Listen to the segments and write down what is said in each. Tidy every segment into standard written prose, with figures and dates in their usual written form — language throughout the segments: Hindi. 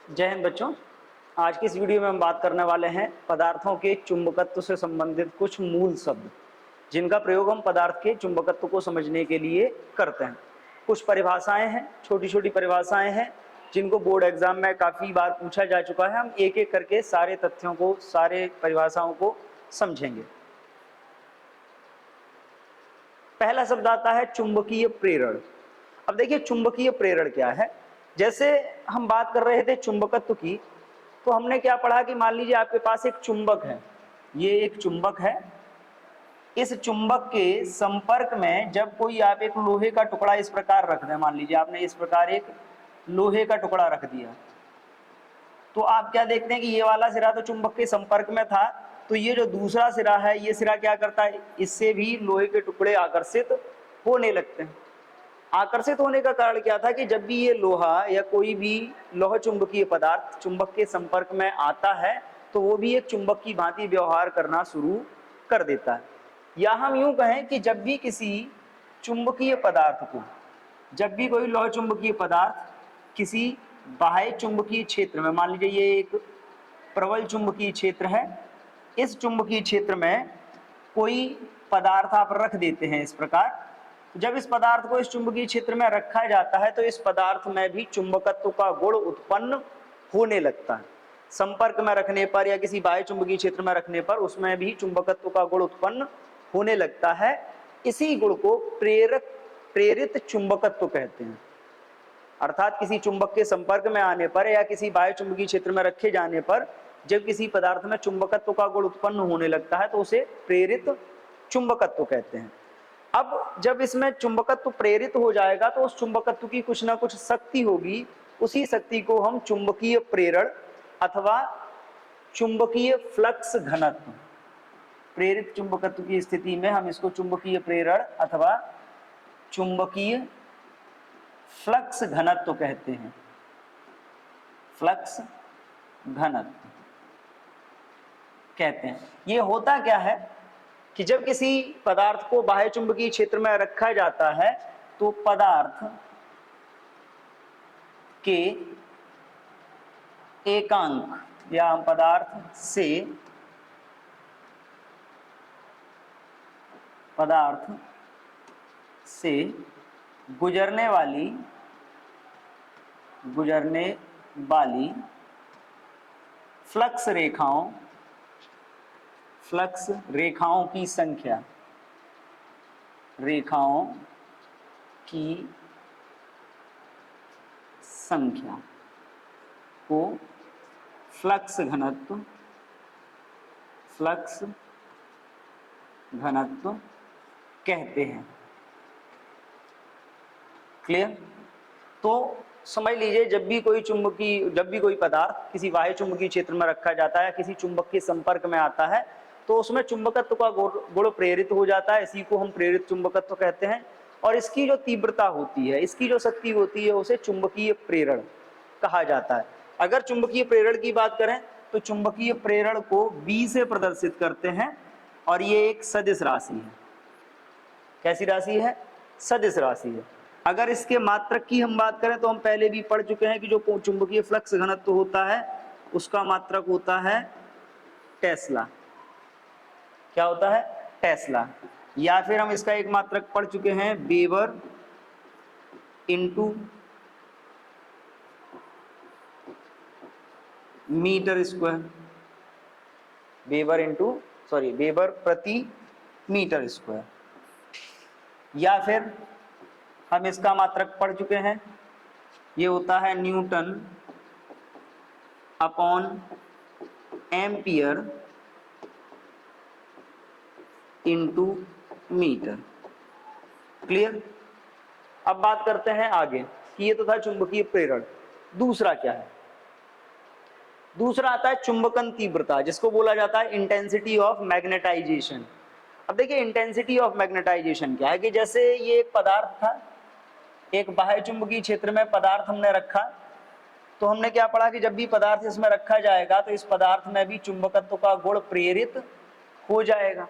जय हिंद बच्चों। आज की इस वीडियो में हम बात करने वाले हैं पदार्थों के चुंबकत्व से संबंधित कुछ मूल शब्द, जिनका प्रयोग हम पदार्थ के चुंबकत्व को समझने के लिए करते हैं। कुछ परिभाषाएं हैं, छोटी छोटी परिभाषाएं हैं, जिनको बोर्ड एग्जाम में काफ़ी बार पूछा जा चुका है। हम एक एक करके सारे तथ्यों को, सारे परिभाषाओं को समझेंगे। पहला शब्द आता है चुंबकीय प्रेरण। अब देखिए चुंबकीय प्रेरण क्या है। जैसे हम बात कर रहे थे चुंबकत्व की, तो हमने क्या पढ़ा कि मान लीजिए आपके पास एक चुंबक है, ये एक चुंबक है। इस चुंबक के संपर्क में जब कोई आप एक लोहे का टुकड़ा इस प्रकार रख दें, मान लीजिए आपने इस प्रकार एक लोहे का टुकड़ा रख दिया, तो आप क्या देखते हैं कि ये वाला सिरा तो चुंबक के संपर्क में था, तो ये जो दूसरा सिरा है, ये सिरा क्या करता है, इससे भी लोहे के टुकड़े आकर्षित होने लगते हैं। आकर्षित होने का कारण क्या था कि जब भी ये लोहा या कोई भी लोह चुंबकीय पदार्थ चुंबक के संपर्क में आता है, तो वो भी एक चुंबक की भांति व्यवहार करना शुरू कर देता है। या हम यूं कहें कि जब भी किसी चुंबकीय पदार्थ को, जब भी कोई लोह चुंबकीय पदार्थ किसी बाह्य चुंबकीय क्षेत्र में, मान लीजिए ये एक प्रबल चुंबकीय क्षेत्र है, इस चुंबकीय क्षेत्र में कोई पदार्थ आप रख देते हैं इस प्रकार, जब इस पदार्थ को इस चुंबकीय क्षेत्र में रखा जाता है तो इस पदार्थ में भी चुंबकत्व का गुण उत्पन्न होने लगता है। संपर्क में रखने पर या किसी बाह्य चुंबकीय क्षेत्र में रखने पर उसमें भी चुंबकत्व का गुण उत्पन्न होने लगता है। इसी गुण को प्रेरित चुंबकत्व कहते हैं। अर्थात किसी चुंबक के संपर्क में आने पर या किसी बाह्य चुंबकीय क्षेत्र में रखे जाने पर जब किसी पदार्थ में चुंबकत्व का गुण उत्पन्न होने लगता है तो उसे प्रेरित चुंबकत्व कहते हैं। अब जब इसमें चुंबकत्व प्रेरित हो जाएगा तो उस चुंबकत्व की कुछ ना कुछ शक्ति होगी, उसी शक्ति को हम चुंबकीय प्रेरण अथवा चुंबकीय फ्लक्स घनत्व, प्रेरित चुंबकत्व की स्थिति में हम इसको चुंबकीय प्रेरण अथवा चुंबकीय फ्लक्स घनत्व कहते हैं। फ्लक्स घनत्व कहते हैं। ये होता क्या है कि जब किसी पदार्थ को बाह्य चुंबकीय क्षेत्र में रखा जाता है तो पदार्थ के एकांक या पदार्थ से गुजरने वाली फ्लक्स रेखाओं की संख्या, को फ्लक्स घनत्व कहते हैं। क्लियर? तो समझ लीजिए जब भी कोई पदार्थ किसी बाह्य चुंबकीय क्षेत्र में रखा जाता है, किसी चुंबक के संपर्क में आता है, तो उसमें चुंबकत्व का गुण प्रेरित हो जाता है। इसी को हम प्रेरित चुंबकत्व कहते हैं। और इसकी जो तीव्रता होती है, इसकी जो शक्ति होती है, उसे चुंबकीय प्रेरण कहा जाता है। अगर चुंबकीय प्रेरण की बात करें तो चुंबकीय प्रेरण को B से प्रदर्शित करते हैं और ये एक सदिश राशि है। कैसी राशि है? सदिश राशि है। अगर इसके मात्रक की हम बात करें तो हम पहले भी पढ़ चुके हैं कि जो चुंबकीय फ्लक्स घनत्व होता है उसका मात्रक होता है टेस्ला। क्या होता है? टेस्ला। या फिर हम इसका एक मात्रक पढ़ चुके हैं weber into metre square, weber प्रति मीटर स्क्वायर। या फिर हम इसका मात्रक पढ़ चुके हैं, ये होता है newton upon ampere into metre. Clear? अब बात करते हैं आगे कि ये तो था चुंबकीय प्रेरण। दूसरा क्या है? दूसरा आता है चुंबकन तीव्रता, जिसको बोला जाता है इंटेंसिटी ऑफ मैग्नेटाइजेशन। अब देखिए इंटेंसिटी ऑफ मैग्नेटाइजेशन क्या है कि जैसे ये एक पदार्थ था, एक बाह्य चुंबकीय क्षेत्र में पदार्थ हमने रखा, तो हमने क्या पढ़ा कि जब भी पदार्थ इसमें रखा जाएगा तो इस पदार्थ में भी चुंबकत्व का गुण प्रेरित हो जाएगा।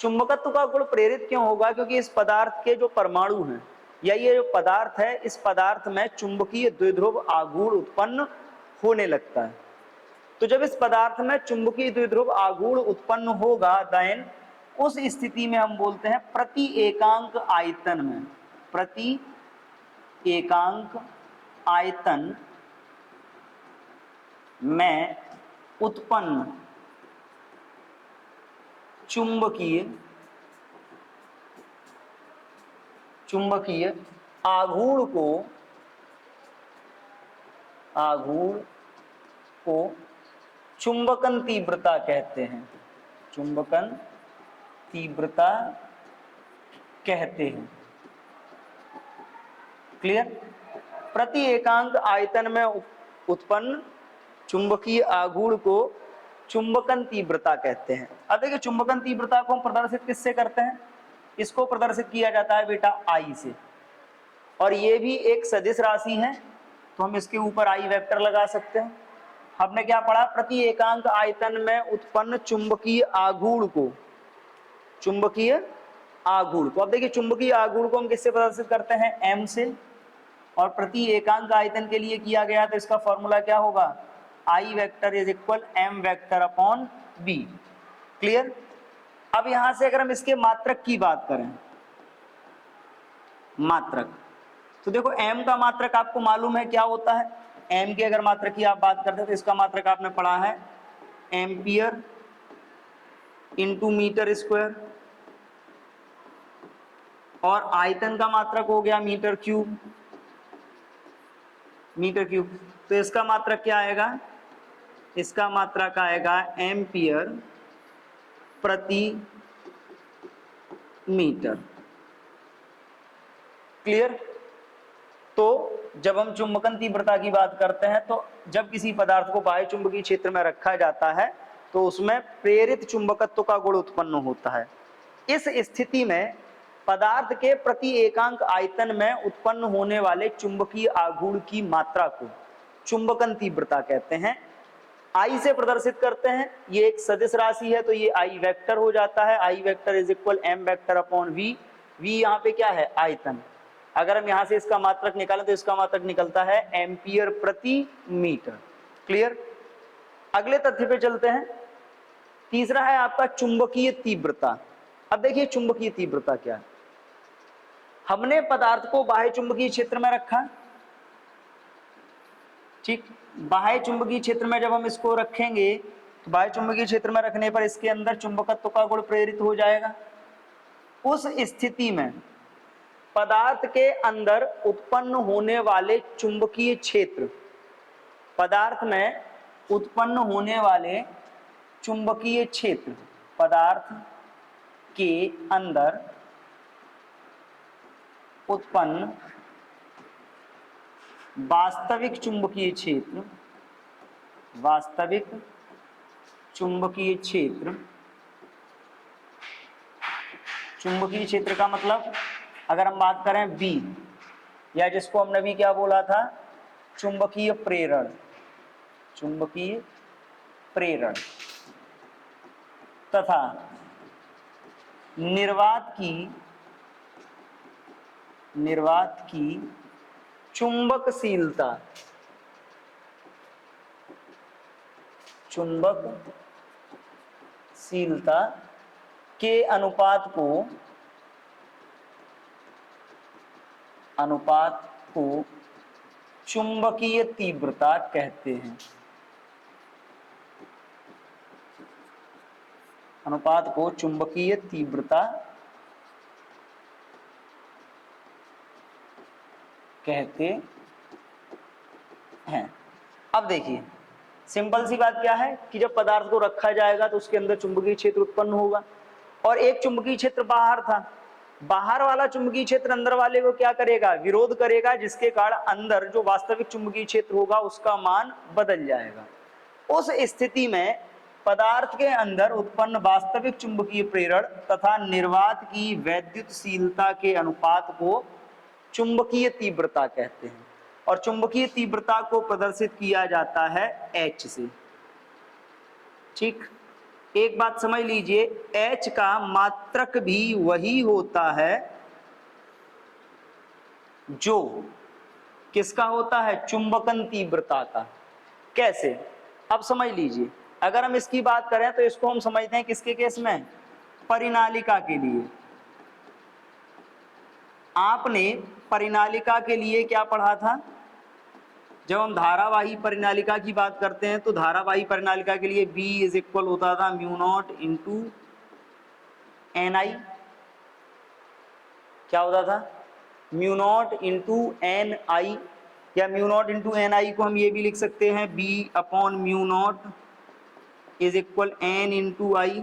चुंबकत्व का गुण प्रेरित क्यों होगा? क्योंकि इस पदार्थ के जो परमाणु हैं या ये जो पदार्थ है, इस पदार्थ में चुंबकीय द्विध्रुव आघूर्ण उत्पन्न होने लगता है। तो जब इस पदार्थ में चुंबकीय द्विध्रुव आघूर्ण उत्पन्न होगा, देन उस स्थिति में हम बोलते हैं प्रति एकांक आयतन में, प्रति एकांक आयतन में उत्पन्न चुंबकीय आघूर्ण को चुंबकन तीव्रता कहते हैं, चुंबकन तीव्रता कहते हैं। क्लियर? प्रति एकांक आयतन में उत्पन्न चुंबकीय आघूर्ण को चुंबकन तीव्रता कहते हैं। अब देखिए चुंबकन तीव्रता को हम प्रदर्शित किससे करते हैं? इसको प्रदर्शित किया जाता है बेटा आई से, और ये भी एक सदिश राशि है, तो हम इसके ऊपर आई वेक्टर लगा सकते हैं। हमने क्या पढ़ा? प्रति एकांक आयतन में उत्पन्न चुंबकीय आघूर्ण को, चुंबकीय आघूर्ण को, अब देखिए चुंबकीय आघूर्ण को हम किससे प्रदर्शित करते हैं? एम से, और प्रति एकांक आयतन के लिए किया गया तो इसका फॉर्मूला क्या होगा? I vector is equal M vector upon B. Clear? अब यहां से अगर हम इसके मात्रक की बात करें, मात्रक, तो देखो m का मात्रक आपको मालूम है क्या होता है? m की अगर मात्रक की आप बात करते हैं तो इसका मात्रक आपने पढ़ा है एम्पियर इंटू मीटर स्क्वायर, और आयतन का मात्रक हो गया मीटर क्यूब, मीटर क्यूब। तो इसका मात्रक क्या आएगा? इसका मात्रक आएगा एम्पियर प्रति मीटर। क्लियर? तो जब हम चुंबकन तीव्रता की बात करते हैं तो जब किसी पदार्थ को बाह्य चुंबकीय क्षेत्र में रखा जाता है तो उसमें प्रेरित चुंबकत्व का गुण उत्पन्न होता है। इस स्थिति में पदार्थ के प्रति एकांक आयतन में उत्पन्न होने वाले चुंबकीय आघूर्ण की मात्रा को चुंबकन तीव्रता कहते हैं। आई से प्रदर्शित करते हैं, ये एक सदिश राशि है तो ये आई वेक्टर हो जाता है, I vector is equal M vector upon V. V यहाँ पे क्या है? आयतन। अगर हम यहाँ से इसका मात्रक निकालें तो इसका मात्रक निकलता है एम्पियर प्रति मीटर। क्लियर? अगले तथ्य पे चलते हैं। तीसरा है आपका चुंबकीय तीव्रता। अब देखिए चुंबकीय तीव्रता क्या है? हमने पदार्थ को बाह्य चुंबकीय क्षेत्र में रखा, ठीक, बाह्य चुंबकीय क्षेत्र में जब हम इसको रखेंगे तो बाह्य चुंबकीय क्षेत्र में रखने पर इसके अंदर चुंबकत्व का गुण प्रेरित हो जाएगा। उस स्थिति में पदार्थ के अंदर उत्पन्न होने वाले चुंबकीय क्षेत्र, पदार्थ में उत्पन्न होने वाले चुंबकीय क्षेत्र, पदार्थ के अंदर उत्पन्न वास्तविक चुंबकीय क्षेत्र, वास्तविक चुंबकीय क्षेत्र, चुंबकीय क्षेत्र का मतलब अगर हम बात करें बी, या जिसको हमने भी क्या बोला था? चुंबकीय प्रेरण, चुंबकीय प्रेरण, तथा निर्वात की चुंबकशीलता, चुंबकशीलता के अनुपात को चुंबकीय तीव्रता कहते हैं। अनुपात को चुंबकीय तीव्रता कहते हैं। अब देखिए सिंपल सी बात क्या है कि जब पदार्थ को रखा जाएगा तो उसके अंदर चुंबकीय क्षेत्र उत्पन्न होगा, और एक चुंबकीय क्षेत्र बाहर था, बाहर वाला चुंबकीय क्षेत्र अंदर वाले को क्या करेगा? विरोध करेगा, जिसके कारण अंदर जो वास्तविक चुंबकीय क्षेत्र होगा उसका मान बदल जाएगा। उस स्थिति में पदार्थ के अंदर उत्पन्न वास्तविक चुंबकीय प्रेरण तथा निर्वात की वैद्युतशीलता के अनुपात को चुंबकीय तीव्रता कहते हैं, और चुंबकीय तीव्रता को प्रदर्शित किया जाता है H से। ठीक, एक बात समझ लीजिए, H का मात्रक भी वही होता है जो किसका होता है? चुंबकन तीव्रता का। कैसे? अब समझ लीजिए, अगर हम इसकी बात करें तो इसको हम समझते हैं किसके केस में? परिनालिका के लिए। आपने परिनालिका के लिए क्या पढ़ा था? जब हम धारावाही परिनालिका की बात करते हैं तो धारावाही परिनालिका के लिए B इज इक्वल होता था म्यू नॉट इंटू NI। क्या होता था? म्यू नॉट इंटू NI, या म्यू नॉट इंटू NI को हम ये भी लिख सकते हैं B upon mu naught is equal N into I.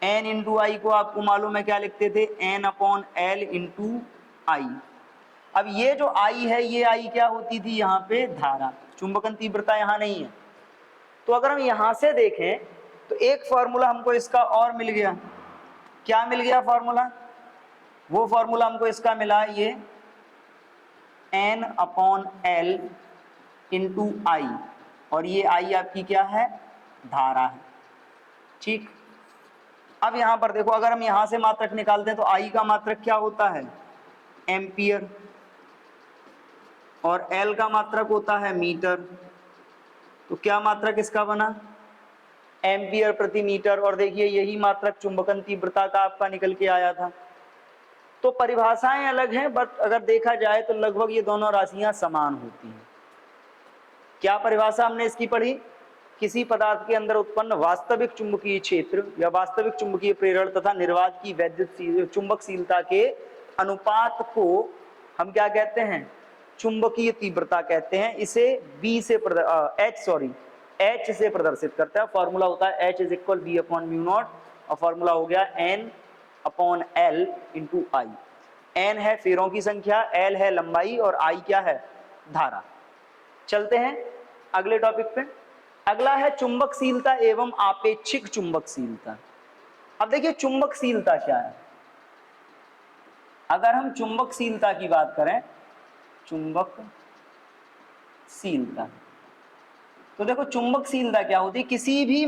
N into I को आपको मालूम है क्या लिखते थे? N upon L into I. अब ये जो आई है, ये आई क्या होती थी यहाँ पे? धारा। चुंबकन तीव्रता यहाँ नहीं है। तो अगर हम यहाँ से देखें तो एक फॉर्मूला हमको इसका और मिल गया। क्या मिल गया फॉर्मूला? वो फॉर्मूला हमको इसका मिला ये N अपॉन L इंटू आई, और ये आई आपकी क्या है? धारा है। ठीक, अब यहां पर देखो, अगर हम यहां से मात्रक निकालते हैं तो आई का मात्रक क्या होता है? एम्पियर, और एल का मात्रक होता है मीटर। तो क्या मात्रक इसका बना? एम्पियर प्रति मीटर। और देखिए यही मात्रक चुंबकन तीव्रता का आपका निकल के आया था। तो परिभाषाएं अलग हैं, बट अगर देखा जाए तो लगभग ये दोनों राशियां समान होती हैं। क्या परिभाषा हमने इसकी पढ़ी? किसी पदार्थ के अंदर उत्पन्न वास्तविक चुंबकीय क्षेत्र या वास्तविक चुंबकीय प्रेरण तथा निर्वात की वैद्युत चुंबकशीलता के अनुपात को हम क्या कहते हैं? चुंबकीय तीव्रता कहते हैं। इसे H से प्रदर्शित करता है। फॉर्मूला होता है H is equal B upon mu not, और फॉर्मूला हो गया N upon L into I. N है फेरों की संख्या, L है लंबाई, और I क्या है? धारा। चलते हैं अगले टॉपिक पे। अगला है चुंबकशीलता एवं आपेक्षिक चुंबकशीलता। अब देखिए चुंबकशीलता क्या है? अगर हम चुंबकशीलता की बात करें, चुंबकशीलता, तो देखो चुंबकशीलता क्या होती है? किसी भी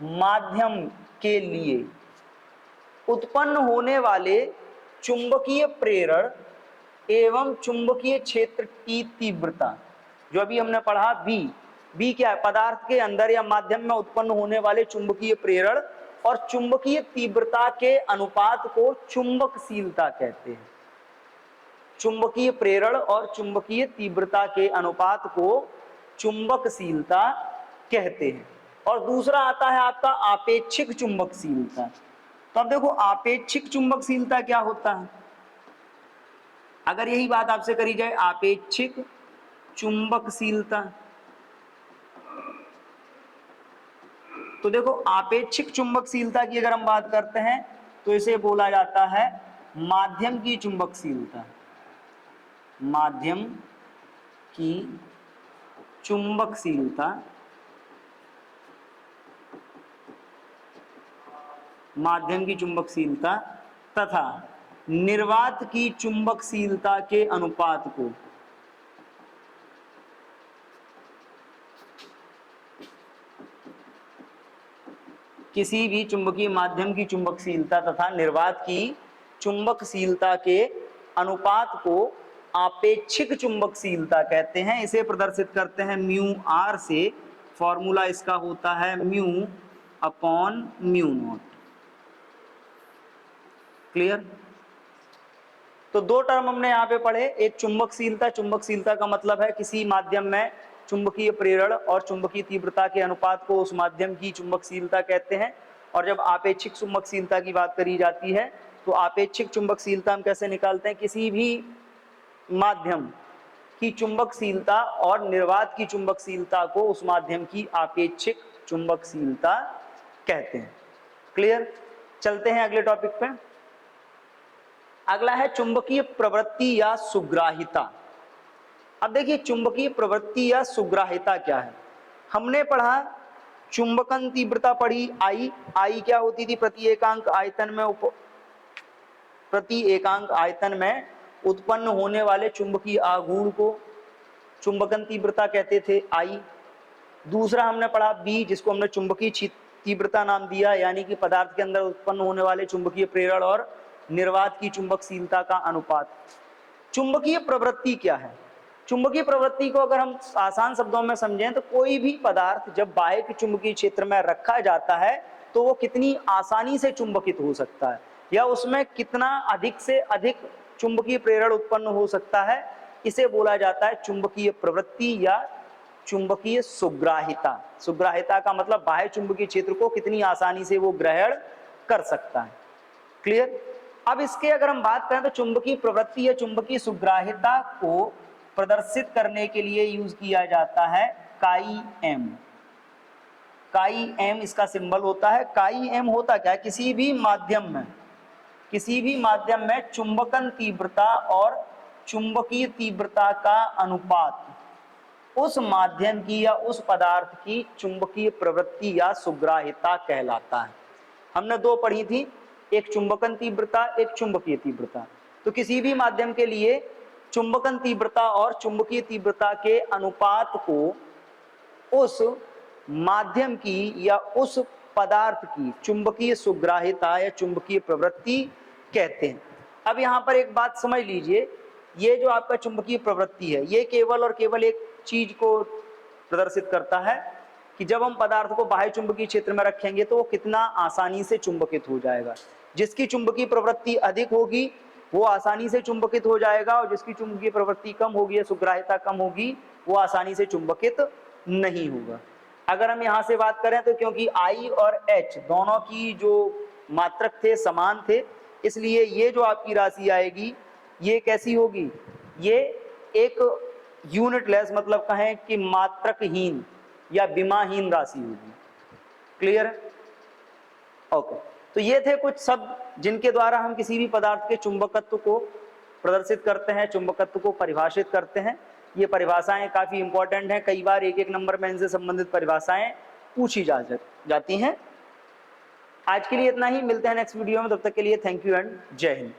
माध्यम के लिए उत्पन्न होने वाले चुंबकीय प्रेरण एवं चुंबकीय क्षेत्र की तीव्रता, जो अभी हमने पढ़ा बी क्या है? पदार्थ के अंदर या माध्यम में उत्पन्न होने वाले चुंबकीय प्रेरण और चुंबकीय तीव्रता के अनुपात को चुंबकशीलता कहते हैं। चुंबकीय प्रेरण और चुंबकीय तीव्रता के अनुपात को चुंबकशीलता कहते हैं। और दूसरा आता है आपका आपेक्षिक चुंबकशीलता। तो अब देखो आपेक्षिक चुंबकशीलता क्या होता है? अगर यही बात आपसे करी जाए, आपेक्षिक चुंबकशीलता, तो देखो आपेक्षिक चुंबकशीलता की अगर हम बात करते हैं तो इसे बोला जाता है माध्यम की चुंबकशीलता। माध्यम की चुंबकशीलता, माध्यम की चुंबकशीलता तथा निर्वात की चुंबकशीलता के अनुपात को किसी भी चुंबकीय माध्यम की चुंबकशीलता तथा निर्वात की चुंबकशीलता के अनुपात को आपेक्षिक चुंबकशीलता कहते हैं। इसे प्रदर्शित करते हैं म्यू आर से। फॉर्मूला इसका होता है mu upon mu not. Clear? तो दो टर्म हमने यहाँ पे पढ़े, एक चुंबकशीलता। चुंबकशीलता का मतलब है किसी माध्यम में चुंबकीय प्रेरण और चुंबकीय तीव्रता के अनुपात को उस माध्यम की चुंबकशीलता कहते हैं। और जब आपेक्षिक चुंबकशीलता की बात करी जाती है तो आपेक्षिक चुंबकशीलता हम कैसे निकालते हैं? किसी भी माध्यम की चुंबकशीलता और निर्वात की चुंबकशीलता को उस माध्यम की आपेक्षिक चुंबकशीलता कहते हैं। क्लियर? चलते हैं अगले टॉपिक पे। अगला है चुंबकीय प्रवृत्ति या सुग्राहिता। अब देखिए चुंबकीय प्रवृत्ति या सुग्राहिता क्या है? हमने पढ़ा चुंबकन तीव्रता पढ़ी आई क्या होती थी? प्रति एकांक आयतन में उत्पन्न होने वाले चुंबकीय आघूर्ण को चुंबकन तीव्रता कहते थे, आई। दूसरा हमने पढ़ा बी, जिसको हमने चुंबकीय तीव्रता नाम दिया, यानी कि पदार्थ के अंदर उत्पन्न होने वाले चुंबकीय प्रेरण और निर्वात की चुंबकशीलता का अनुपात। चुंबकीय प्रवृत्ति क्या है? चुंबकीय प्रवृत्ति को अगर हम आसान शब्दों में समझें तो कोई भी पदार्थ जब बाह्य के चुंबकीय क्षेत्र में रखा जाता है तो वो कितनी आसानी से चुंबकित हो सकता है या उसमें कितना अधिक से अधिक चुंबकीय प्रेरण उत्पन्न हो सकता है, इसे बोला जाता है चुंबकीय प्रवृत्ति या चुंबकीय सुग्राहिता। सुग्राहिता का मतलब बाह्य चुंबकीय क्षेत्र को कितनी आसानी से वो ग्रहण कर सकता है। क्लियर। अब इसके अगर हम बात करें तो चुंबकीय प्रवृत्ति या चुंबकीय सुग्राहिता को प्रदर्शित करने के लिए यूज किया जाता है काई एम। काई एम इसका सिंबल होता है। काई एम होता क्या है, किसी भी माध्यम में चुंबकन तीव्रता और चुंबकीय तीव्रता का अनुपात उस माध्यम की या उस पदार्थ की चुंबकीय प्रवृत्ति या सुग्राहिता कहलाता है। हमने दो पढ़ी थी, एक चुंबकन तीव्रता, एक चुंबकीय तीव्रता। तो किसी भी माध्यम के लिए चुंबकन तीव्रता और चुंबकीय तीव्रता के अनुपात को उस माध्यम की या उस पदार्थ की चुंबकीय सुग्राहिता या चुंबकीय प्रवृत्ति कहते हैं। अब यहाँ पर एक बात समझ लीजिए, ये जो आपका चुंबकीय प्रवृत्ति है ये केवल और केवल एक चीज को प्रदर्शित करता है कि जब हम पदार्थ को बाह्य चुंबकीय क्षेत्र में रखेंगे तो वो कितना आसानी से चुंबकित हो जाएगा। जिसकी चुंबकीय प्रवृत्ति अधिक होगी वो आसानी से चुंबकित हो जाएगा और जिसकी चुंबकीय प्रवृत्ति कम होगी या सुग्राहिता कम होगी वो आसानी से चुंबकित नहीं होगा। अगर हम यहाँ से बात करें तो क्योंकि I और H दोनों की जो मात्रक थे समान थे, इसलिए ये जो आपकी राशि आएगी ये कैसी होगी, ये एक यूनिटलेस मतलब कहें कि मात्रकहीन या विमाहीन राशि होगी। क्लियर है? ओके। तो ये थे कुछ शब्द जिनके द्वारा हम किसी भी पदार्थ के चुंबकत्व को प्रदर्शित करते हैं, चुंबकत्व को परिभाषित करते हैं। ये परिभाषाएं काफी इंपॉर्टेंट हैं, कई बार एक एक नंबर में इनसे संबंधित परिभाषाएं पूछी जाती हैं। आज के लिए इतना ही, मिलते हैं नेक्स्ट वीडियो में, तब तक के लिए थैंक यू एंड जय हिंद।